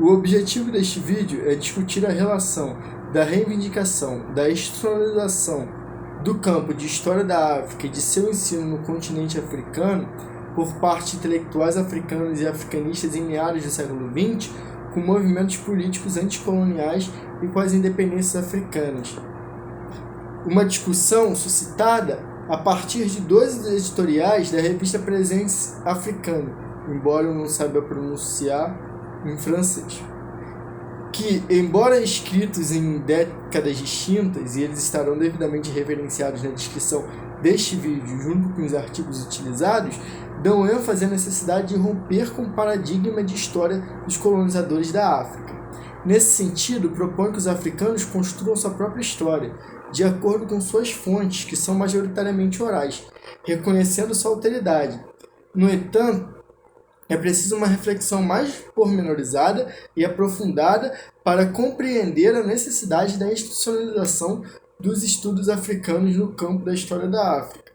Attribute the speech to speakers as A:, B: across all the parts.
A: O objetivo deste vídeo é discutir a relação da reivindicação da institucionalização do campo de História da África e de seu ensino no continente africano por parte de intelectuais africanos e africanistas em meados do século XX com movimentos políticos anticoloniais e com as independências africanas. Uma discussão suscitada a partir de dois editoriais da revista Presence Africano, embora eu não saiba pronunciar em francês, que, embora escritos em décadas distintas, e eles estarão devidamente referenciados na descrição deste vídeo junto com os artigos utilizados, dão ênfase à necessidade de romper com o paradigma de história dos colonizadores da África. Nesse sentido, propõe que os africanos construam sua própria história, de acordo com suas fontes, que são majoritariamente orais, reconhecendo sua alteridade. No entanto, é preciso uma reflexão mais pormenorizada e aprofundada para compreender a necessidade da institucionalização dos estudos africanos no campo da história da África,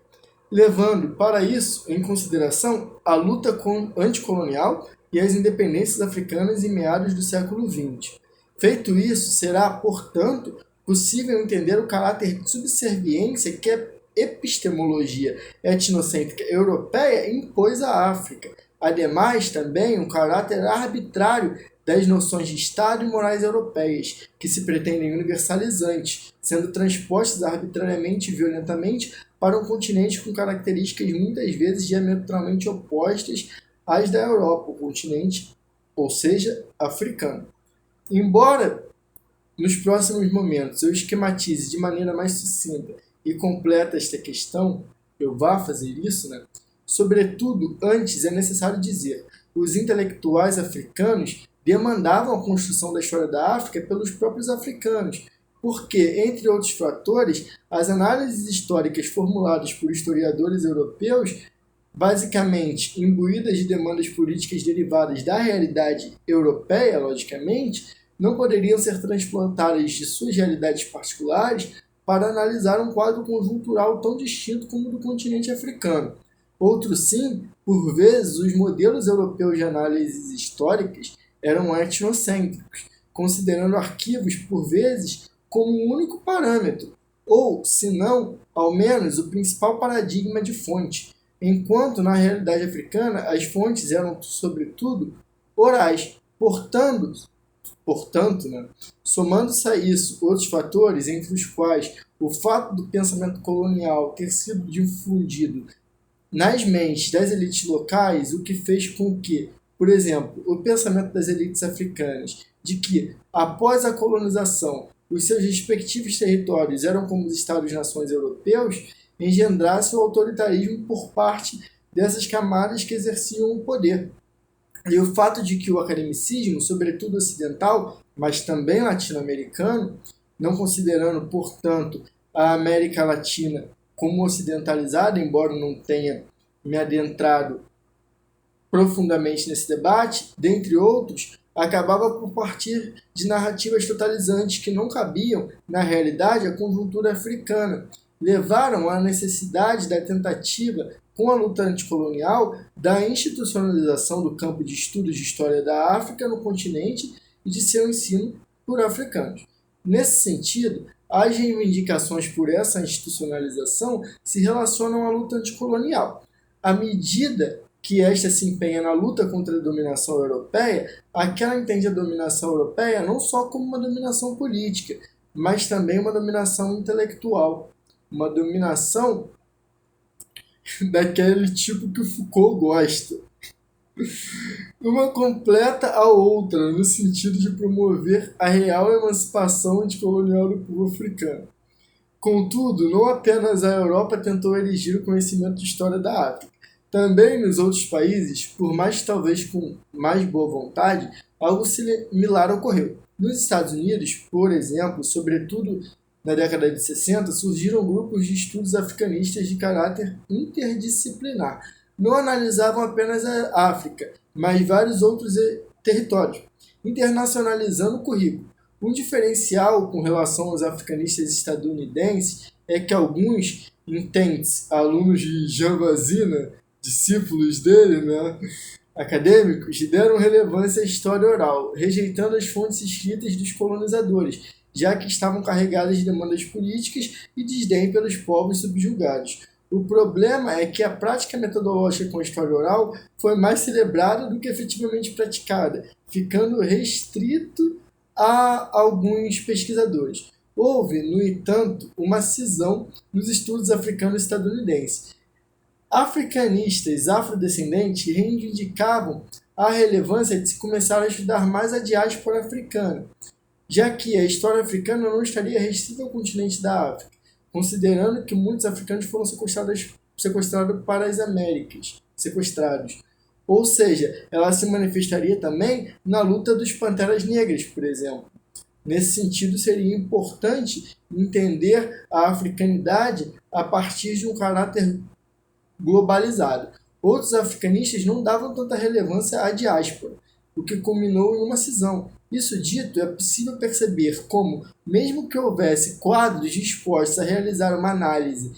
A: levando para isso em consideração a luta anticolonial e as independências africanas em meados do século XX. Feito isso, será, portanto, possível entender o caráter de subserviência que a epistemologia etnocêntrica europeia impôs à África. Ademais, também, um caráter arbitrário das noções de Estado e morais europeias, que se pretendem universalizantes, sendo transpostas arbitrariamente e violentamente para um continente com características muitas vezes diametralmente opostas às da Europa, o continente, ou seja, africano. Embora nos próximos momentos eu esquematize de maneira mais sucinta e completa esta questão, eu vá fazer isso, Sobretudo, antes é necessário dizer, os intelectuais africanos demandavam a construção da história da África pelos próprios africanos, porque, entre outros fatores, as análises históricas formuladas por historiadores europeus, basicamente imbuídas de demandas políticas derivadas da realidade europeia, logicamente, não poderiam ser transplantadas de suas realidades particulares para analisar um quadro conjuntural tão distinto como o do continente africano. Outro sim, por vezes, os modelos europeus de análises históricas eram etnocêntricos, considerando arquivos, por vezes, como um único parâmetro, ou, se não, ao menos, o principal paradigma de fonte, enquanto, na realidade africana, as fontes eram, sobretudo, orais. Portanto, somando-se a isso outros fatores, entre os quais o fato do pensamento colonial ter sido difundido nas mentes das elites locais, o que fez com que, por exemplo, o pensamento das elites africanas de que, após a colonização, os seus respectivos territórios eram como os Estados-nações europeus, engendrasse o autoritarismo por parte dessas camadas que exerciam o poder. E o fato de que o academicismo, sobretudo ocidental, mas também latino-americano, não considerando, portanto, a América Latina como ocidentalizada, embora não tenha me adentrado profundamente nesse debate, dentre outros, acabava por partir de narrativas totalizantes que não cabiam, na realidade, à conjuntura africana, levaram à necessidade da tentativa, com a luta anticolonial, da institucionalização do campo de estudos de história da África no continente e de seu ensino por africanos. Nesse sentido, as reivindicações por essa institucionalização se relacionam à luta anticolonial. À medida que esta se empenha na luta contra a dominação europeia, aquela entende a dominação europeia não só como uma dominação política, mas também uma dominação intelectual, uma dominação daquele tipo que o Foucault gosta. Uma completa a outra, no sentido de promover a real emancipação anticolonial do povo africano. Contudo, não apenas a Europa tentou erigir o conhecimento de história da África. Também nos outros países, por mais talvez com mais boa vontade, algo similar ocorreu. Nos Estados Unidos, por exemplo, sobretudo na década de 60, surgiram grupos de estudos africanistas de caráter interdisciplinar. Não analisavam apenas a África, mas vários outros territórios, internacionalizando o currículo. Um diferencial com relação aos africanistas estadunidenses é que alguns intentes, alunos de Jean Vazina, discípulos dele, acadêmicos deram relevância à história oral, rejeitando as fontes escritas dos colonizadores, já que estavam carregadas de demandas políticas e desdém pelos povos subjugados. O problema é que a prática metodológica com a história oral foi mais celebrada do que efetivamente praticada, ficando restrito a alguns pesquisadores. Houve, no entanto, uma cisão nos estudos africanos e estadunidenses. Africanistas afrodescendentes reivindicavam a relevância de se começar a estudar mais a diáspora africana, já que a história africana não estaria restrita ao continente da África, considerando que muitos africanos foram sequestrados para as Américas, sequestrados. Ou seja, ela se manifestaria também na luta dos Panteras Negras, por exemplo. Nesse sentido, seria importante entender a africanidade a partir de um caráter globalizado. Outros africanistas não davam tanta relevância à diáspora, o que culminou em uma cisão. Isso dito, é possível perceber como, mesmo que houvesse quadros dispostos a realizar uma análise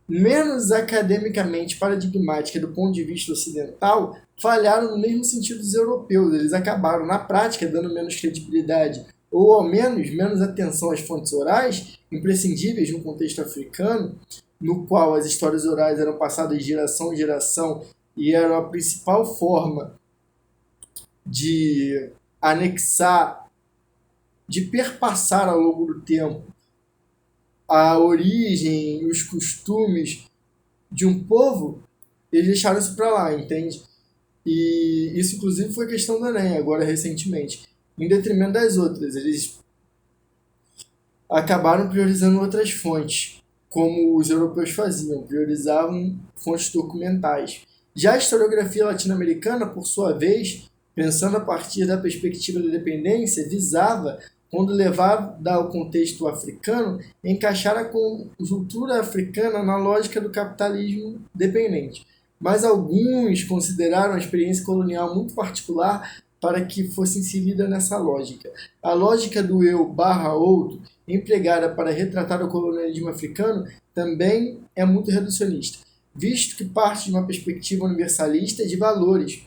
A: menos academicamente paradigmática do ponto de vista ocidental, falharam no mesmo sentido dos europeus. Eles acabaram, na prática, dando menos credibilidade ou, ao menos atenção às fontes orais, imprescindíveis no contexto africano, no qual as histórias orais eram passadas de geração em geração e eram a principal forma de anexar, de perpassar ao longo do tempo a origem e os costumes de um povo, eles deixaram isso para lá, entende? E isso, inclusive, foi questão do Enem, agora recentemente. Em detrimento das outras, eles acabaram priorizando outras fontes, como os europeus faziam, priorizavam fontes documentais. Já a historiografia latino-americana, por sua vez, pensando a partir da perspectiva da dependência, visava, quando levada ao contexto africano, encaixar a conjuntura africana na lógica do capitalismo dependente. Mas alguns consideraram a experiência colonial muito particular para que fosse inserida nessa lógica. A lógica do eu/outro, empregada para retratar o colonialismo africano, também é muito reducionista, visto que parte de uma perspectiva universalista de valores,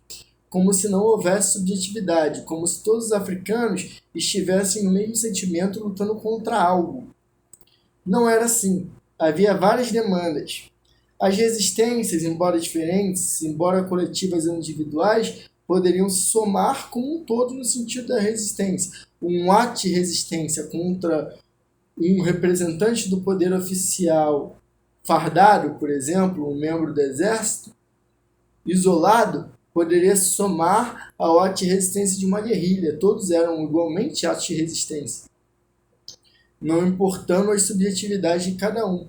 A: como se não houvesse subjetividade, como se todos os africanos estivessem no mesmo sentimento lutando contra algo. Não era assim. Havia várias demandas. As resistências, embora diferentes, embora coletivas ou individuais, poderiam se somar como um todo no sentido da resistência. Um ato de resistência contra um representante do poder oficial fardado, por exemplo, um membro do exército, isolado, poderia se somar ao ato de resistência de uma guerrilha. Todos eram igualmente atos de resistência, não importando as subjetividades de cada um.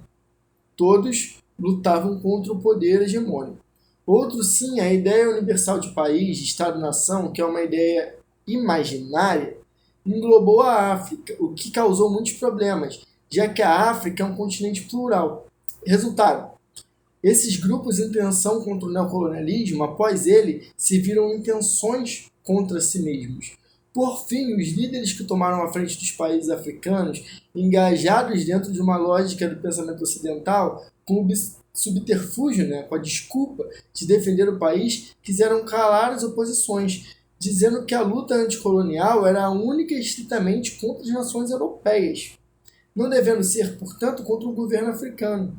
A: Todos lutavam contra o poder hegemônico. Outro, sim, a ideia universal de país, de Estado-nação, que é uma ideia imaginária, englobou a África, o que causou muitos problemas, já que a África é um continente plural. Resultado: esses grupos em tensão contra o neocolonialismo, após ele, se viram em tensões contra si mesmos. Por fim, os líderes que tomaram a frente dos países africanos, engajados dentro de uma lógica do pensamento ocidental, com o subterfúgio, com a desculpa de defender o país, quiseram calar as oposições, dizendo que a luta anticolonial era a única e estritamente contra as nações europeias, não devendo ser, portanto, contra o governo africano.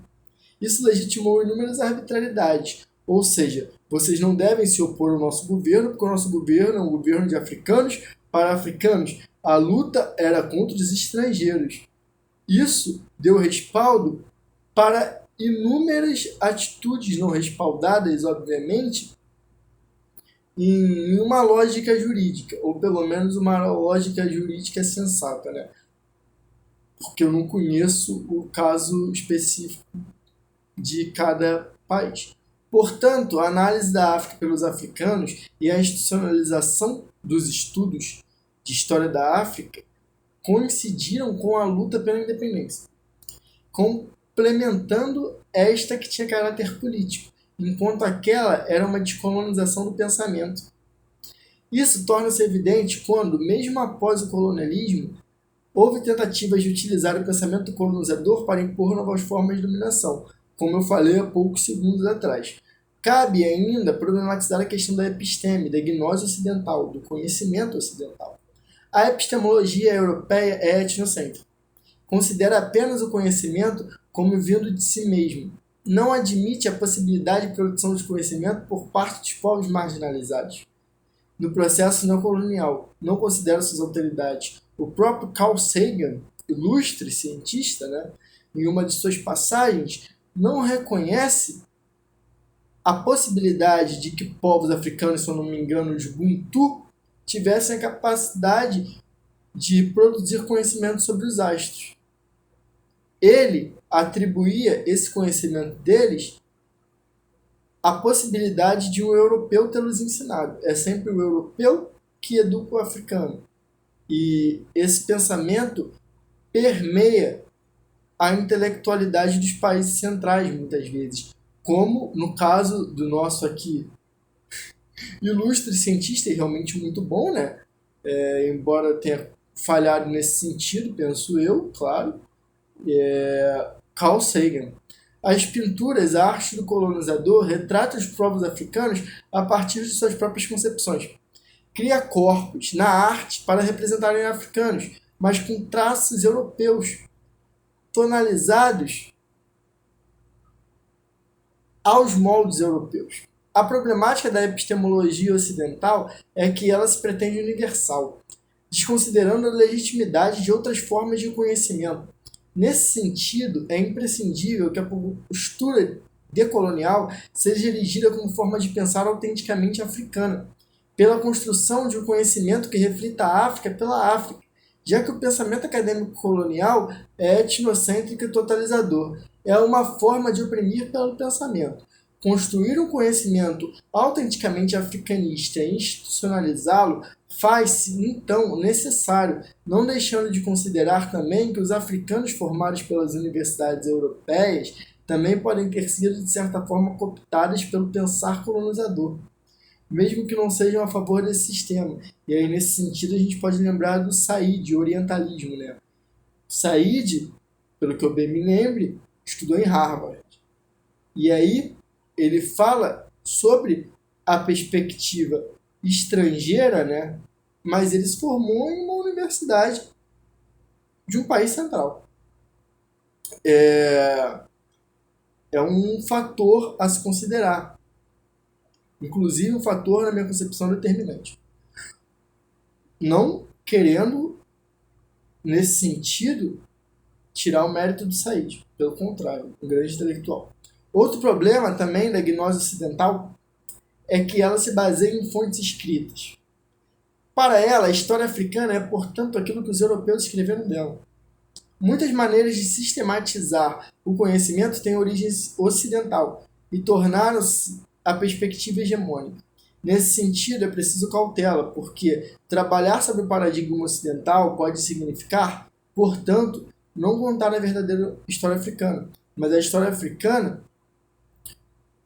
A: Isso legitimou inúmeras arbitrariedades, ou seja, vocês não devem se opor ao nosso governo, porque o nosso governo é um governo de africanos para africanos. A luta era contra os estrangeiros. Isso deu respaldo para inúmeras atitudes não respaldadas, obviamente, em uma lógica jurídica, ou pelo menos uma lógica jurídica sensata, Porque eu não conheço o caso específico de cada país. Portanto, a análise da África pelos africanos e a institucionalização dos estudos de história da África coincidiram com a luta pela independência, complementando esta que tinha caráter político, enquanto aquela era uma descolonização do pensamento. Isso torna-se evidente quando, mesmo após o colonialismo, houve tentativas de utilizar o pensamento colonizador para impor novas formas de dominação, como eu falei há poucos segundos atrás. Cabe ainda problematizar a questão da episteme, da gnose ocidental, do conhecimento ocidental. A epistemologia europeia é etnocêntrica. Considera apenas o conhecimento como vindo de si mesmo. Não admite a possibilidade de produção de conhecimento por parte dos povos marginalizados. No processo neocolonial, não considera suas autoridades. O próprio Carl Sagan, ilustre cientista, em uma de suas passagens, não reconhece a possibilidade de que povos africanos, se eu não me engano, os Bantu, tivessem a capacidade de produzir conhecimento sobre os astros. Ele atribuía esse conhecimento deles à possibilidade de um europeu tê-los ensinado. É sempre o europeu que educa o africano. E esse pensamento permeia a intelectualidade dos países centrais, muitas vezes. Como no caso do nosso aqui ilustre cientista e realmente muito bom, embora tenha falhado nesse sentido, penso eu, claro, Carl Sagan. As pinturas, a arte do colonizador retrata os povos africanos a partir de suas próprias concepções. Cria corpos na arte para representarem africanos, mas com traços europeus, tonalizados aos moldes europeus. A problemática da epistemologia ocidental é que ela se pretende universal, desconsiderando a legitimidade de outras formas de conhecimento. Nesse sentido, é imprescindível que a postura decolonial seja erigida como forma de pensar autenticamente africana, pela construção de um conhecimento que reflita a África pela África, já que o pensamento acadêmico colonial é etnocêntrico e totalizador. É uma forma de oprimir pelo pensamento. Construir um conhecimento autenticamente africanista e institucionalizá-lo faz-se, então, necessário, não deixando de considerar também que os africanos formados pelas universidades europeias também podem ter sido, de certa forma, cooptados pelo pensar colonizador, mesmo que não sejam a favor desse sistema. E aí, nesse sentido, a gente pode lembrar do Said, orientalismo. Said, pelo que eu bem me lembre, estudou em Harvard. E aí, ele fala sobre a perspectiva estrangeira, mas ele se formou em uma universidade de um país central. É um fator a se considerar. Inclusive um fator, na minha concepção, determinante. Não querendo, nesse sentido, tirar o mérito do Said. Pelo contrário, um grande intelectual. Outro problema também da gnose ocidental é que ela se baseia em fontes escritas. Para ela, a história africana é, portanto, aquilo que os europeus escreveram dela. Muitas maneiras de sistematizar o conhecimento têm origem ocidental e tornaram-se a perspectiva hegemônica. Nesse sentido, é preciso cautela, porque trabalhar sobre o paradigma ocidental pode significar, portanto, não contar a verdadeira história africana, mas a história africana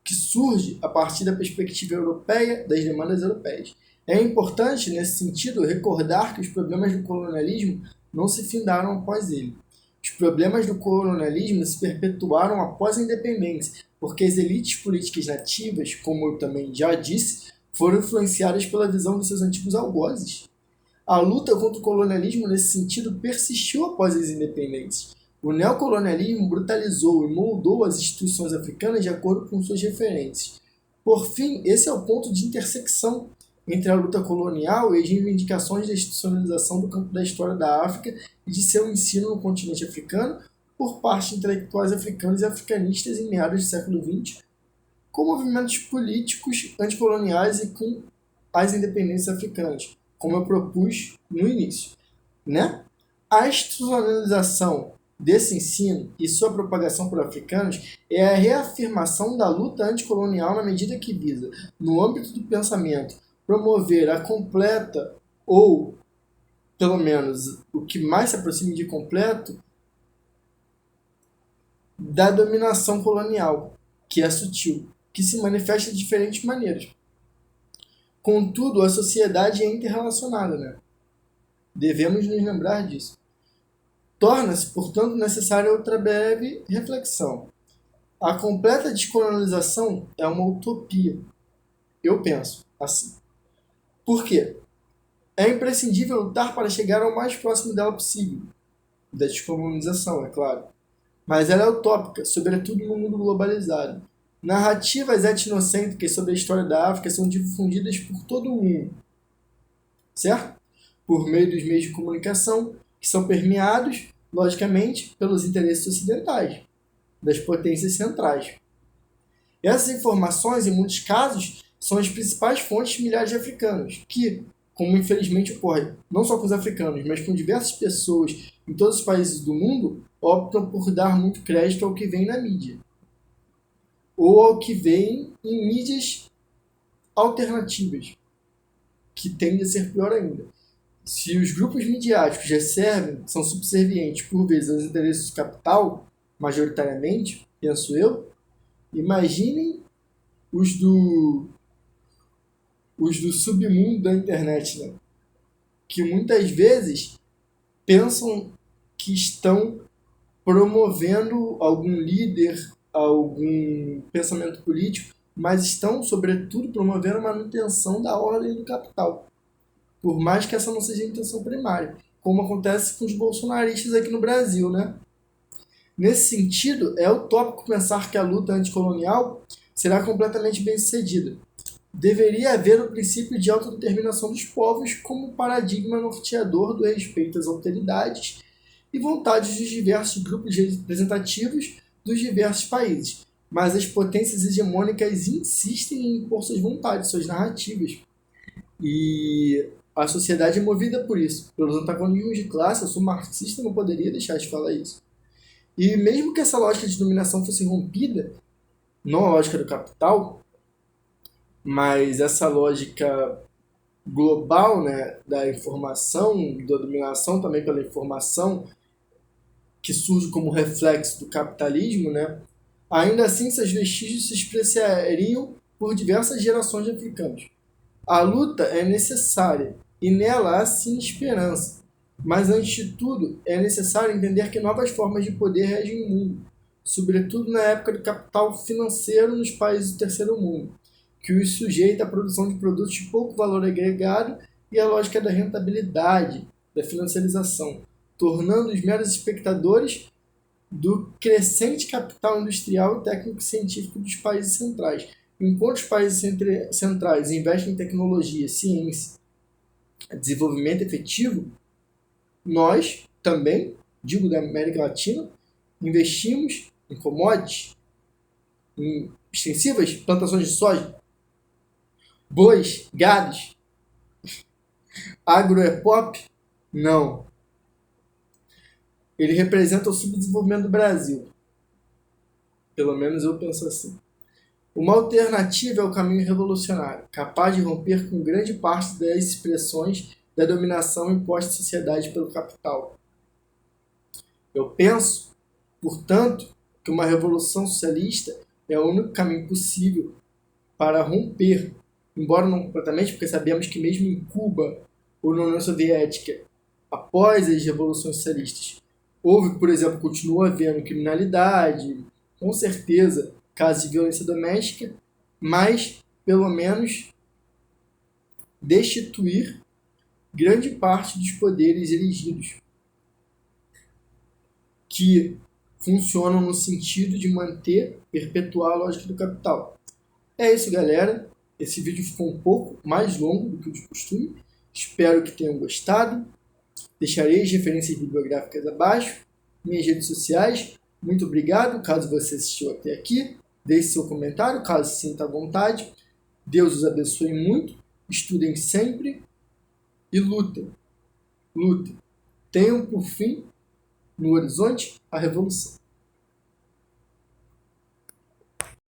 A: que surge a partir da perspectiva europeia, das demandas europeias. É importante, nesse sentido, recordar que os problemas do colonialismo não se findaram após ele. Os problemas do colonialismo se perpetuaram após a independência, porque as elites políticas nativas, como eu também já disse, foram influenciadas pela visão dos seus antigos algozes. A luta contra o colonialismo, nesse sentido, persistiu após as independências. O neocolonialismo brutalizou e moldou as instituições africanas de acordo com suas referências. Por fim, esse é o ponto de intersecção entre a luta colonial e as reivindicações da institucionalização do campo da história da África e de seu ensino no continente africano por parte de intelectuais africanos e africanistas em meados do século XX, com movimentos políticos anticoloniais e com as independências africanas, como eu propus no início. A institucionalização desse ensino e sua propagação por africanos é a reafirmação da luta anticolonial na medida que visa, no âmbito do pensamento, promover a completa, ou pelo menos o que mais se aproxime de completo, da dominação colonial, que é sutil, que se manifesta de diferentes maneiras. Contudo, a sociedade é interrelacionada, Devemos nos lembrar disso. Torna-se, portanto, necessária outra breve reflexão. A completa descolonização é uma utopia. Eu penso assim. Por quê? É imprescindível lutar para chegar ao mais próximo dela possível. Da descolonização, é claro. Mas ela é utópica, sobretudo no mundo globalizado. Narrativas etnocêntricas sobre a história da África são difundidas por todo o mundo, certo? Por meio dos meios de comunicação, que são permeados, logicamente, pelos interesses ocidentais, das potências centrais. Essas informações, em muitos casos, são as principais fontes de milhares de africanos, que, como infelizmente ocorre não só com os africanos, mas com diversas pessoas em todos os países do mundo, optam por dar muito crédito ao que vem na mídia, ou ao que vem em mídias alternativas, que tende a ser pior ainda. Se os grupos midiáticos já servem, são subservientes por vezes aos interesses do capital, majoritariamente, penso eu, imaginem os do submundo da internet, né? Que muitas vezes pensam que estão promovendo algum líder, algum pensamento político, mas estão, sobretudo, promovendo a manutenção da ordem do capital. Por mais que essa não seja a intenção primária, como acontece com os bolsonaristas aqui no Brasil, né? Nesse sentido, é utópico pensar que a luta anticolonial será completamente bem-sucedida. Deveria haver o princípio de autodeterminação dos povos como paradigma norteador do respeito às alteridades e vontades dos diversos grupos representativos dos diversos países. Mas as potências hegemônicas insistem em impor suas vontades, suas narrativas. E a sociedade é movida por isso, pelos antagonismos de classe. Eu sou marxista, não poderia deixar de falar isso. E mesmo que essa lógica de dominação fosse rompida, não a lógica do capital, mas essa lógica global, né, da informação, da dominação também pela informação, que surge como reflexo do capitalismo, né, ainda assim seus vestígios se expressariam por diversas gerações de africanos. A luta é necessária e nela há sim esperança, mas antes de tudo é necessário entender que novas formas de poder regem o mundo, sobretudo na época do capital financeiro nos países do terceiro mundo, que os sujeita à produção de produtos de pouco valor agregado e à lógica da rentabilidade, da financiarização, tornando os meros espectadores do crescente capital industrial e técnico-científico dos países centrais. Enquanto os países centrais investem em tecnologia, ciência, desenvolvimento efetivo, nós também, digo da América Latina, investimos em commodities, em extensivas plantações de soja, bois, gados. Agro é pop? Não. Ele representa o subdesenvolvimento do Brasil. Pelo menos eu penso assim. Uma alternativa é o caminho revolucionário, capaz de romper com grande parte das expressões da dominação imposta à sociedade pelo capital. Eu penso, portanto, que uma revolução socialista é o único caminho possível para romper, embora não completamente, porque sabemos que mesmo em Cuba ou na União Soviética, após as revoluções socialistas, houve, por exemplo, continua havendo criminalidade, com certeza, casos de violência doméstica, mas, pelo menos, destituir grande parte dos poderes elegidos, que funcionam no sentido de manter, perpetuar a lógica do capital. É isso, galera. Esse vídeo ficou um pouco mais longo do que o de costume. Espero que tenham gostado. Deixarei as referências bibliográficas abaixo, minhas redes sociais. Muito obrigado, caso você assistiu até aqui. Deixe seu comentário, caso se sinta à vontade. Deus os abençoe muito. Estudem sempre e lutem. Lutem. Tenham por fim, no horizonte, a revolução.